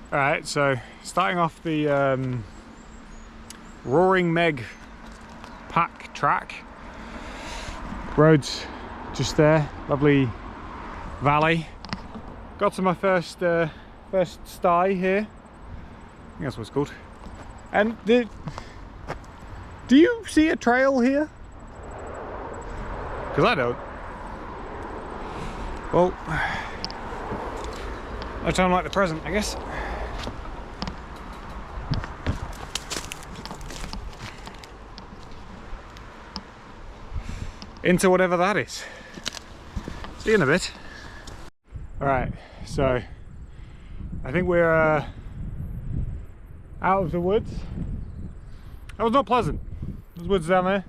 Alright, so starting off the Roaring Meg pack track. Road's just there, lovely valley. Got to my first sty here. I think that's what it's called. And do you see a trail here? Because I don't. Well, no time like the present, I guess. Into whatever that is. See you in a bit. Alright, so I think we're out of the woods. That was not pleasant. Those woods down there.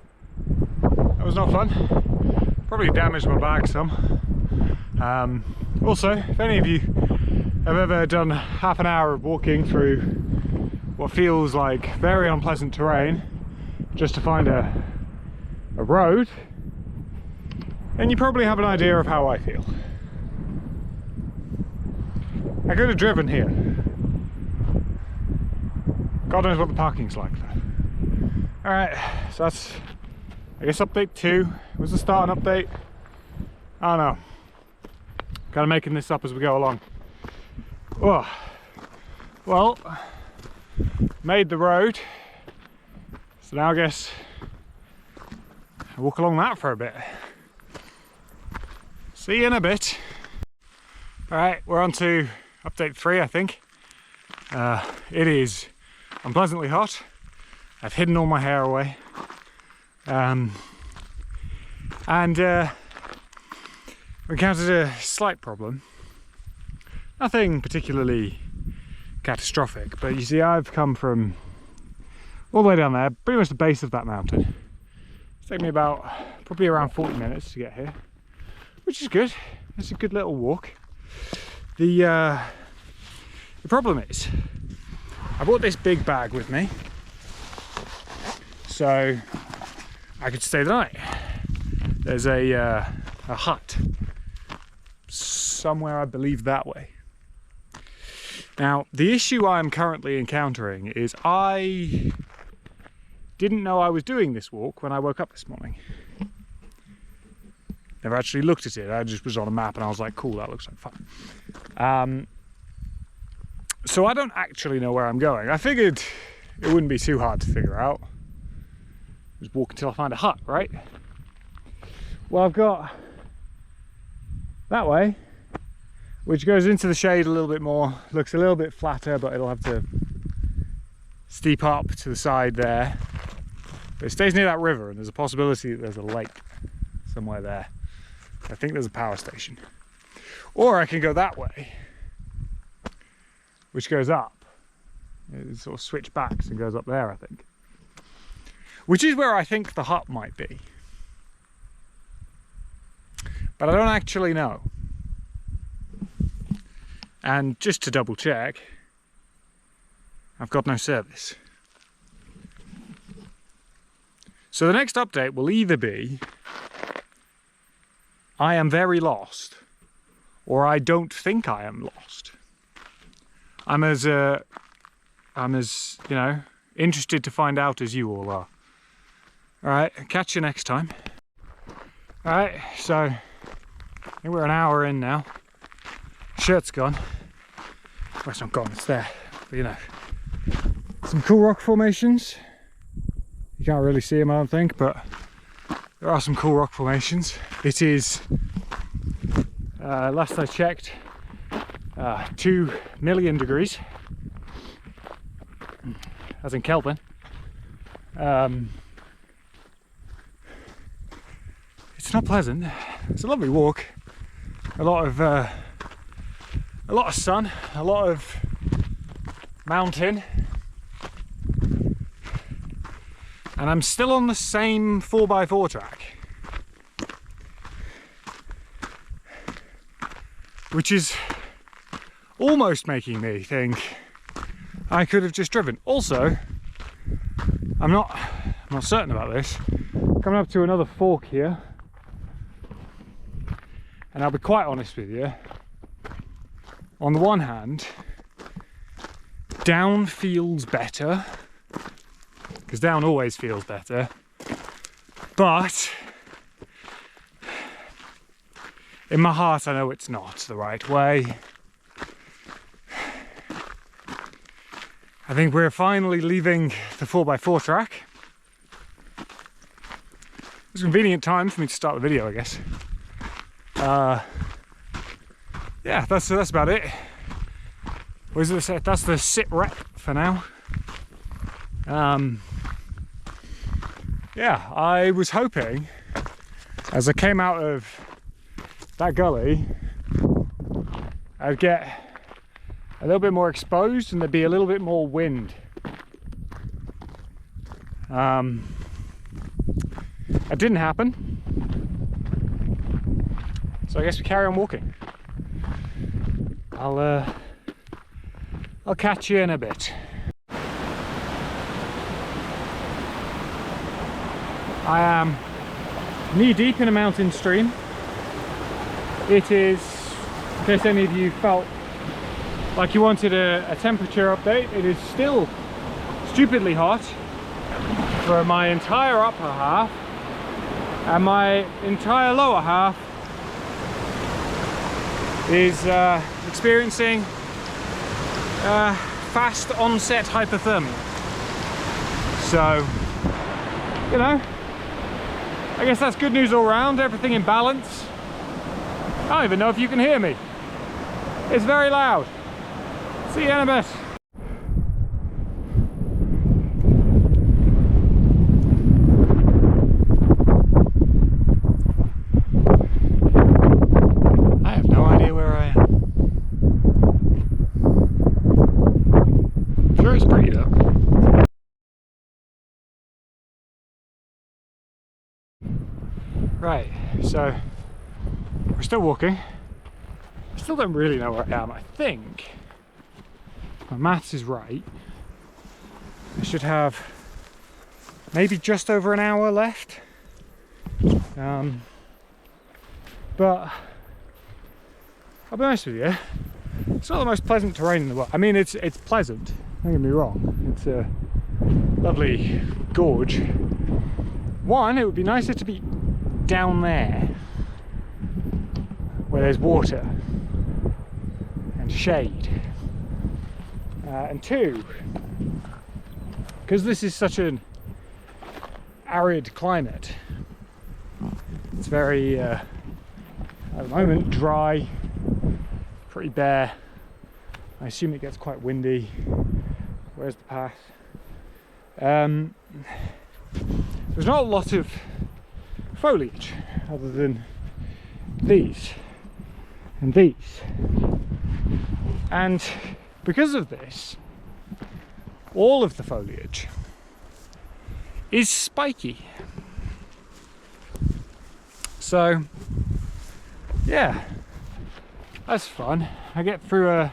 That was not fun. Probably damaged my bag some. Also, if any of you have ever done half an hour of walking through what feels like very unpleasant terrain just to find a road, then you probably have an idea of how I feel. I could have driven here. God knows what the parking's like though. Alright, so that's, I guess, update 2. It was the start and update. I don't know. Kind of making this up as we go along. Oh, well, made the road. So now I guess I'll walk along that for a bit. See you in a bit. Alright, we're on to update 3, I think. It is unpleasantly hot. I've hidden all my hair away. We encountered a slight problem. Nothing particularly catastrophic, but you see, I've come from all the way down there, pretty much the base of that mountain. It's taken me about, probably around 40 minutes to get here, which is good. It's a good little walk. The problem is, I brought this big bag with me, so I could stay the night. There's a hut somewhere, I believe, that way. Now, the issue I'm currently encountering is I didn't know I was doing this walk when I woke up this morning. Never actually looked at it. I just was on a map and I was like, cool, that looks like fun. So I don't actually know where I'm going. I figured it wouldn't be too hard to figure out. Just walk until I find a hut, right? Well, I've got that way, which goes into the shade a little bit more, looks a little bit flatter, but it'll have to steep up to the side there. But it stays near that river, and there's a possibility that there's a lake somewhere there. I think there's a power station. Or I can go that way, which goes up. It sort of switch backs and goes up there, I think. Which is where I think the hut might be. But I don't actually know. And just to double check, I've got no service. So the next update will either be I am very lost, or I don't think I am lost. I'm as you know, interested to find out as you all are. Alright, catch you next time. Alright, so I think we're an hour in now. Shirt's gone. Well, it's not gone, it's there. But you know, some cool rock formations. You can't really see them, I don't think, but there are some cool rock formations. It is, last I checked, 2 million degrees, as in Kelvin. It's not pleasant. It's a lovely walk. A lot of sun, a lot of mountain, and I'm still on the same 4x4 track, which is almost making me think I could have just driven. Also, I'm not certain about this. Coming up to another fork here, and I'll be quite honest with you. On the one hand, down feels better, because down always feels better, but in my heart I know it's not the right way. I think we're finally leaving the 4x4 track. It's a convenient time for me to start the video, I guess. Yeah, that's about it. What is it? That's the sit rep for now. Yeah, I was hoping, as I came out of that gully, I'd get a little bit more exposed and there'd be a little bit more wind. It didn't happen, so I guess we carry on walking. I'll catch you in a bit. I am knee deep in a mountain stream. It is, in case any of you felt like you wanted a temperature update, it is still stupidly hot for my entire upper half, and my entire lower half is experiencing fast onset hypothermia. So, you know, I guess that's good news all round, everything in balance. I don't even know if you can hear me. It's very loud. See you in a bit. I have no idea where I am. Sure, it's pretty though. Right, so we're still walking. I still don't really know where I am. I think my maths is right. I should have maybe just over an hour left. But I'll be honest with you, it's not the most pleasant terrain in the world. I mean, it's pleasant, don't get me wrong. It's a lovely gorge. One, it would be nicer to be down there where there's water and shade. And two, because this is such an arid climate, it's very, at the moment, dry, pretty bare. I assume it gets quite windy. Where's the path? There's not a lot of foliage other than these and these. And because of this, all of the foliage is spiky. So, yeah, that's fun. I get through a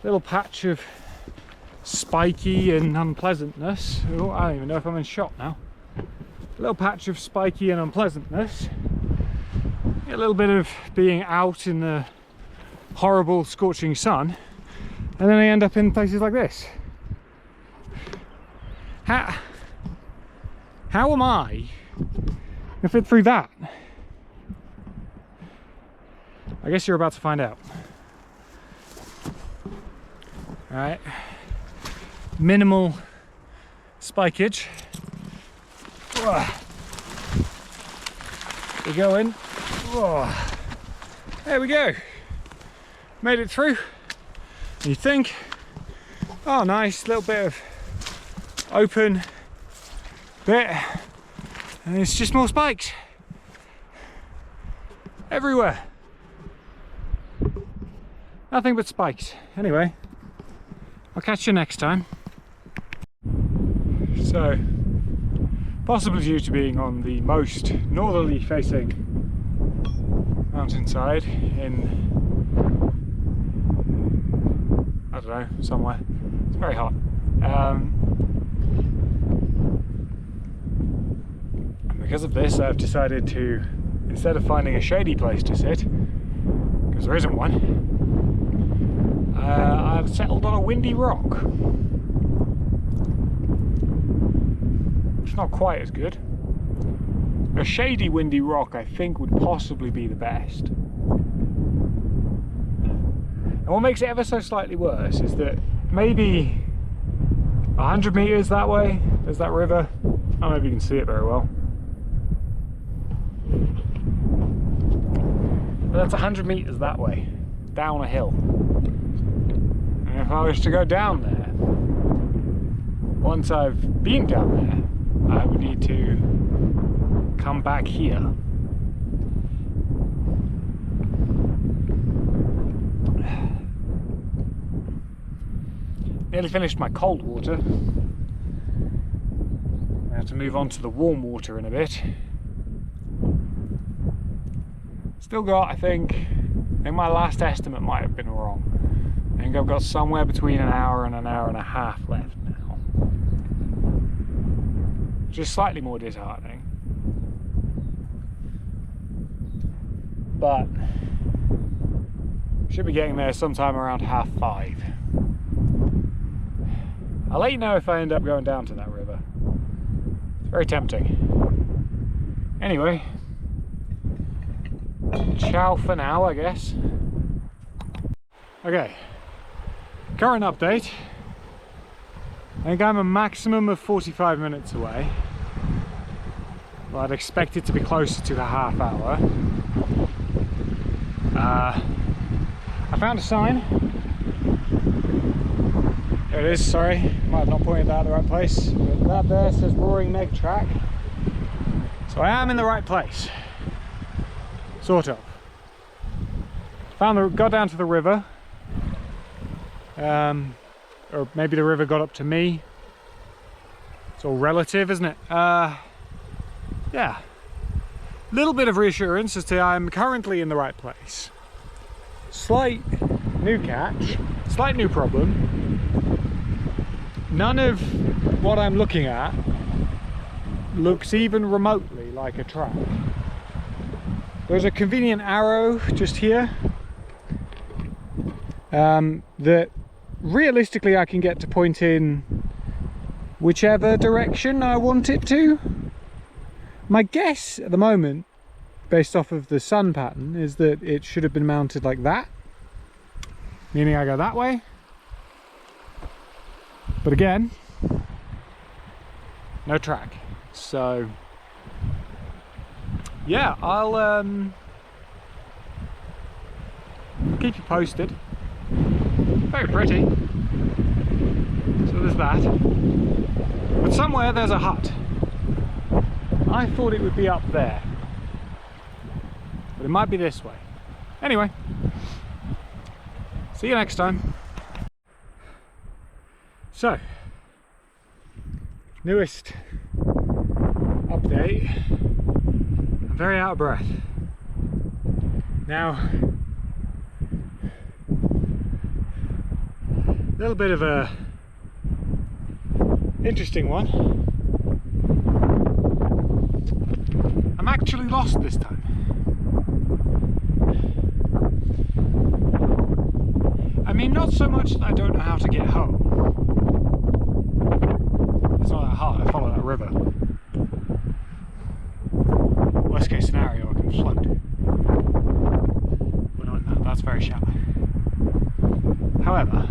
little patch of spiky and unpleasantness. Oh, I don't even know if I'm in shot now. A little patch of spiky and unpleasantness. A little bit of being out in the horrible scorching sun, and then I end up in places like this. How am I gonna fit through that? I guess you're about to find out. All right, minimal spikage. We're going. There we go. Made it through. You think, oh nice, little bit of open bit, and it's just more spikes everywhere. Nothing but spikes. Anyway, I'll catch you next time. So, possibly due to being on the most northerly facing mountainside in, I don't know, somewhere. It's very hot. And because of this, I've decided to, instead of finding a shady place to sit, because there isn't one, I've settled on a windy rock. It's not quite as good. A shady windy rock I think would possibly be the best. And what makes it ever so slightly worse is that maybe 100 meters that way, there's that river. I don't know if you can see it very well. But that's 100 meters that way, down a hill. And if I was to go down there, once I've been down there, I would need to come back here. Nearly finished my cold water. I have to move on to the warm water in a bit. Still got, I think my last estimate might have been wrong. I think I've got somewhere between an hour and a half left now. Which is slightly more disheartening. But should be getting there sometime around 5:30. I'll let you know if I end up going down to that river. It's very tempting. Anyway, ciao for now, I guess. Okay, current update. I think I'm a maximum of 45 minutes away. Well, I'd expect it to be closer to a half hour. I found a sign. There it is, sorry, might have not pointed that at the right place. But that there says Roaring Meg Track. So I am in the right place. Sort of. Got down to the river. Or maybe the river got up to me. It's all relative, isn't it? Yeah. Little bit of reassurance as to I'm currently in the right place. Slight new catch, slight new problem. None of what I'm looking at looks even remotely like a track. There's a convenient arrow just here that realistically I can get to point in whichever direction I want it to. My guess at the moment, based off of the sun pattern, is that it should have been mounted like that, meaning I go that way. But again, no track. So yeah, I'll keep you posted. Very pretty. So there's that. But somewhere there's a hut. I thought it would be up there, but it might be this way. Anyway, see you next time. So, newest update. I'm very out of breath. Now, a little bit of a interesting one. I'm actually lost this time. I mean, not so much that I don't know how to get home. It's not that hard, I follow that river. Worst case scenario, I can float. But not in that, that's very shallow. However,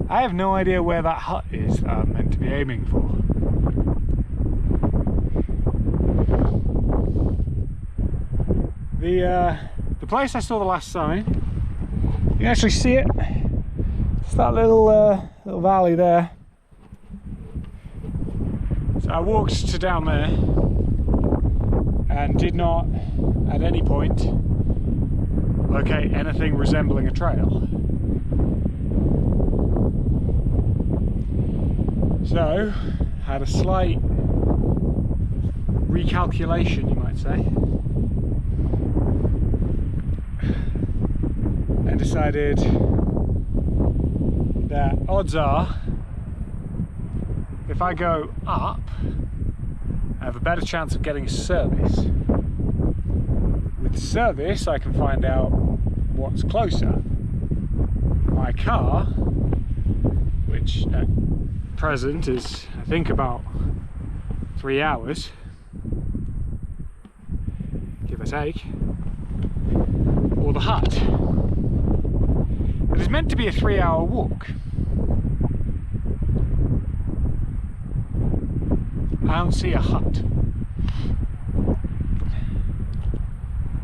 I have no idea where that hut is that I'm meant to be aiming for. The place I saw the last sign, you can actually see it. It's that little valley there. So I walked to down there and did not at any point locate anything resembling a trail. So had a slight recalculation, you might say. And decided that odds are if I go up I have a better chance of getting service. With service I can find out what's closer. My car, which at present is, I think, about 3 hours, give or take, or the hut. It is meant to be a 3-hour walk. I don't see a hut.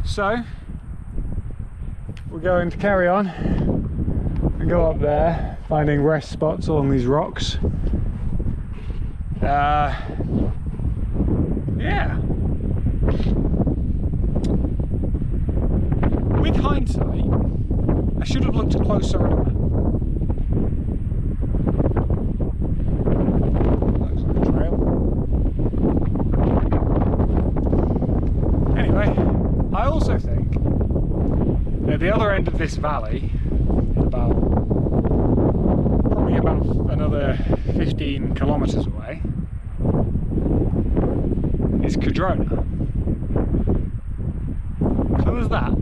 So we're going to carry on and go up there, finding rest spots along these rocks. Yeah. With hindsight, I should have looked closer at a map. Looks like a trail. Anyway, I also think at the other end of this valley, probably about another 15 kilometers away, is Cadrona. So there's that.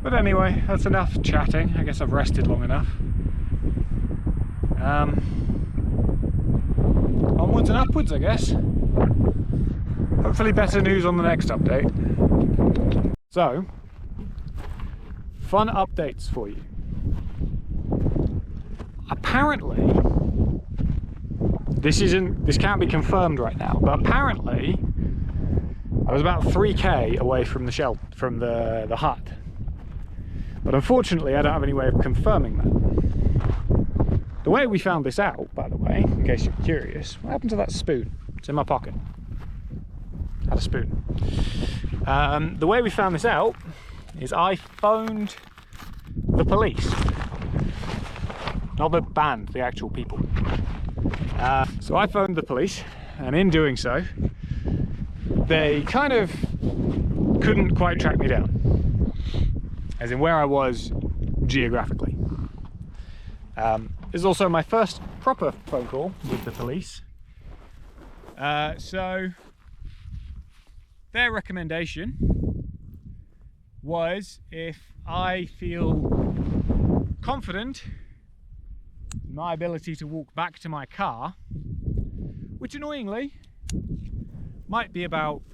But anyway, that's enough chatting. I guess I've rested long enough. Onwards and upwards, I guess. Hopefully better news on the next update. So, fun updates for you. Apparently, this can't be confirmed right now, but apparently I was about 3k away from the hut. But unfortunately I don't have any way of confirming that. The way we found this out, by the way, in case you're curious, what happened to that spoon? It's in my pocket. I had a spoon. The way we found this out is I phoned the police. Not the band, the actual people. So I phoned the police, and in doing so, they kind of couldn't quite track me down. As in where I was geographically. This is also my first proper phone call with the police. So their recommendation was if I feel confident in my ability to walk back to my car, which annoyingly might be around,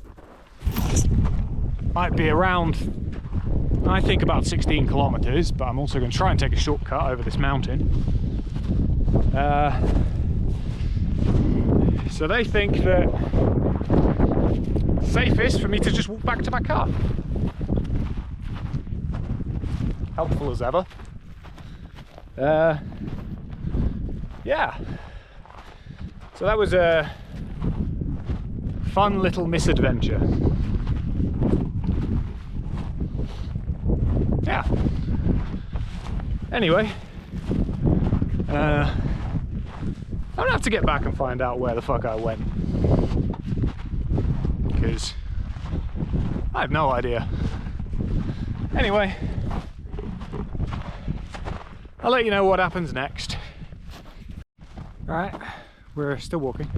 I think, about 16 kilometers, but I'm also going to try and take a shortcut over this mountain. So they think that it's safest for me to just walk back to my car. Helpful as ever. Yeah. So that was a fun little misadventure. Yeah. Anyway, I'm gonna have to get back and find out where the fuck I went, because I have no idea. Anyway, I'll let you know what happens next. Alright, we're still walking.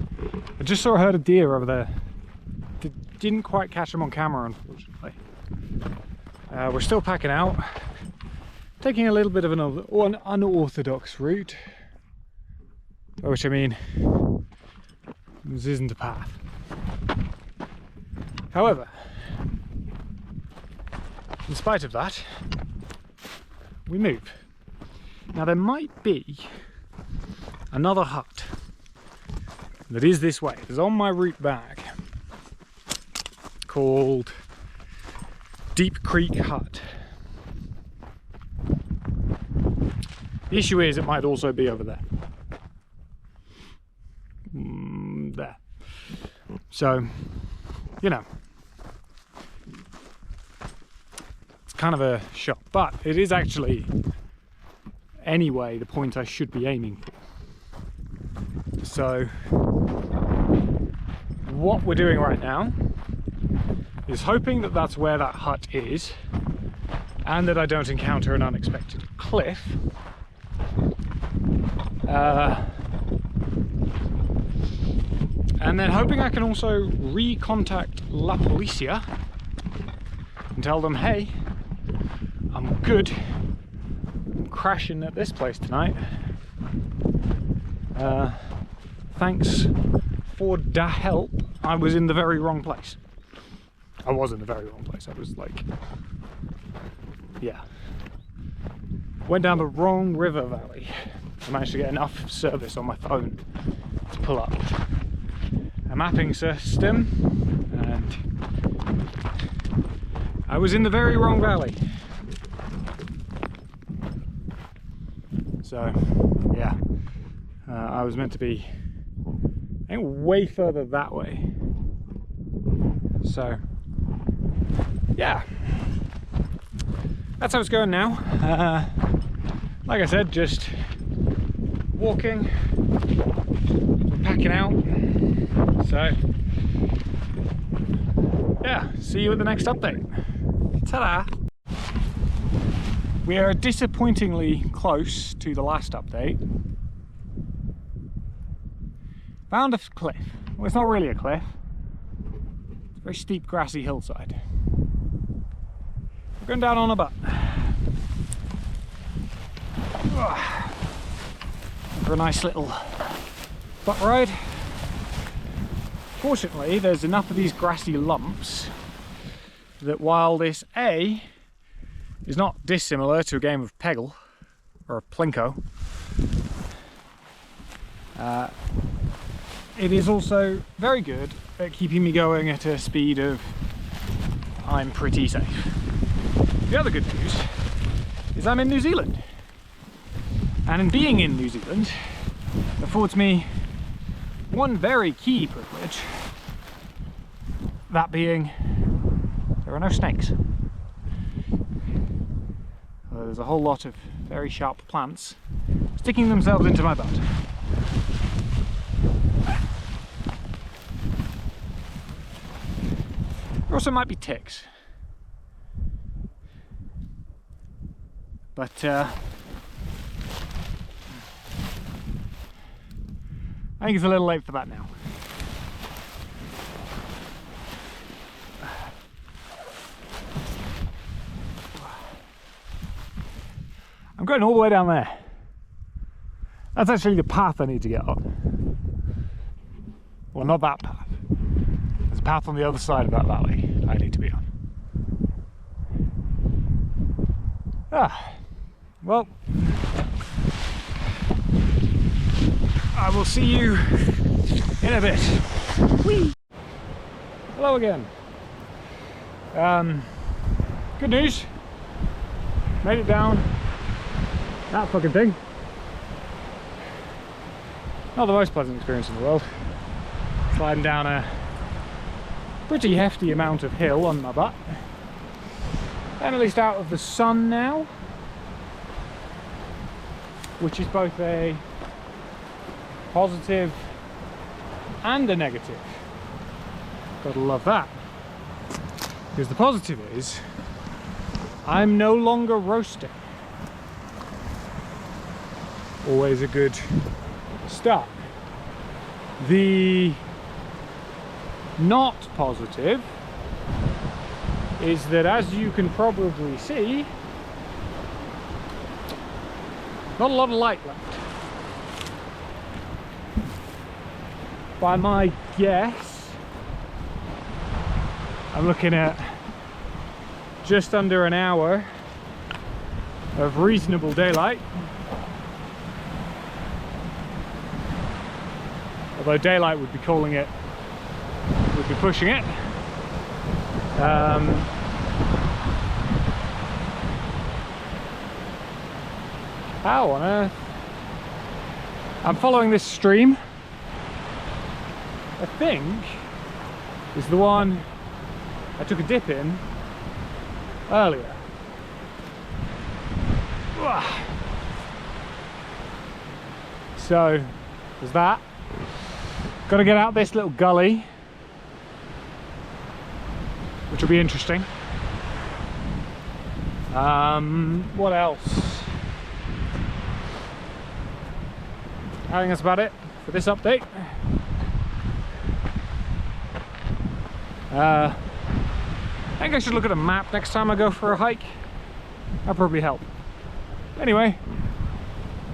I just saw a herd of deer over there. Didn't quite catch them on camera, unfortunately. We're still packing out, taking a little bit of an unorthodox route, by which I mean this isn't a path. However, in spite of that, we move. Now there might be another hut that is this way. It's on my route back, called Deep Creek Hut. The issue is it might also be over there. There. So, you know, it's kind of a shot, but it is actually, anyway, the point I should be aiming for. So, what we're doing right now is hoping that that's where that hut is, and that I don't encounter an unexpected cliff. And then hoping I can also recontact La Policia and tell them, hey, I'm good. I'm crashing at this place tonight. Thanks for the help. I was in the very wrong place. I was in the very wrong place. I was like, yeah. Went down the wrong river valley. I managed to get enough service on my phone to pull up a mapping system, and I was in the very wrong valley. So, yeah, I was meant to be, I think, way further that way. So, yeah, that's how it's going now. Like I said, just walking, packing out. So, yeah, see you at the next update. Ta-da! We are disappointingly close to the last update. Found a cliff. Well, it's not really a cliff. It's a very steep, grassy hillside. We're going down on a butt. For a nice little butt ride. Fortunately, there's enough of these grassy lumps that while this A is not dissimilar to a game of Peggle or a Plinko, it is also very good at keeping me going at a speed of I'm pretty safe. The other good news is I'm in New Zealand, and in being in New Zealand affords me one very key privilege, that being there are no snakes. There's a whole lot of very sharp plants sticking themselves into my butt. There also might be ticks, but I think it's a little late for that now. I'm going all the way down there. That's actually the path I need to get on. Well, not that path. There's a path on the other side of that valley I need to be on. Well, I will see you in a bit. Whee! Hello again. Good news. Made it down that fucking thing. Not the most pleasant experience in the world. Sliding down a pretty hefty amount of hill on my butt. I'm at least out of the sun now, which is both a positive and a negative. Gotta love that. Because the positive is I'm no longer roasting. Always a good start. The not positive is that, as you can probably see, not a lot of light left. By my guess, I'm looking at just under an hour of reasonable daylight. Although daylight would be calling it, would be pushing it. How on earth? I'm following this stream. I think is the one I took a dip in earlier. So there's that. Got to get out this little gully, which will be interesting. What else? I think that's about it for this update. I think I should look at a map next time I go for a hike. That'll probably help. Anyway,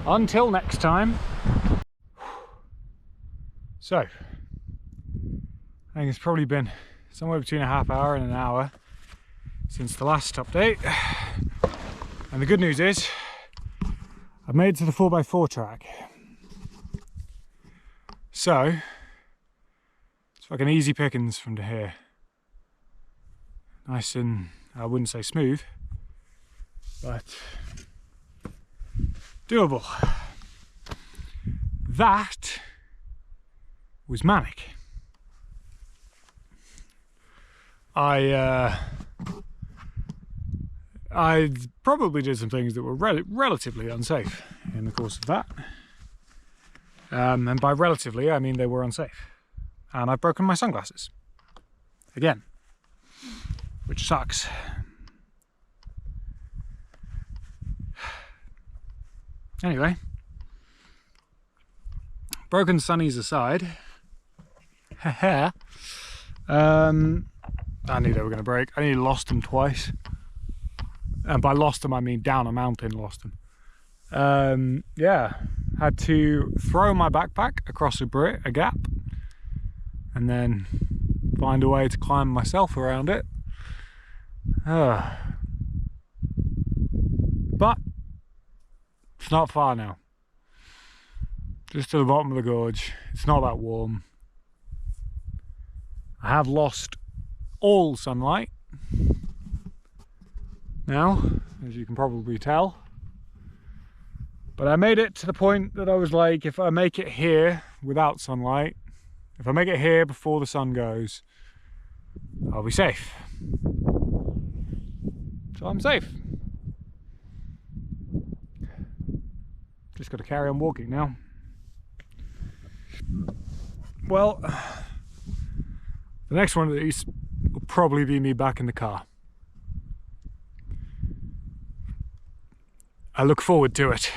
until next time. So, I think it's probably been somewhere between a half hour and an hour since the last update. And the good news is, I've made it to the 4x4 track. So, it's fucking easy pickings from here. Nice and, I wouldn't say smooth, but doable. That was manic. I probably did some things that were relatively unsafe in the course of that. And by relatively, I mean they were unsafe. And I've broken my sunglasses. Again. Which sucks. Anyway. Broken sunnies aside. I knew they were going to break. I nearly lost them twice. And by lost them, I mean down a mountain lost them. Yeah. Had to throw my backpack across a gap and then find a way to climb myself around it. But it's not far now. Just to the bottom of the gorge. It's not that warm. I have lost all sunlight now, as you can probably tell. But I made it to the point that I was like, if I make it here without sunlight, if I make it here before the sun goes, I'll be safe. So I'm safe. Just got to carry on walking now. Well, the next one of these will probably be me back in the car. I look forward to it.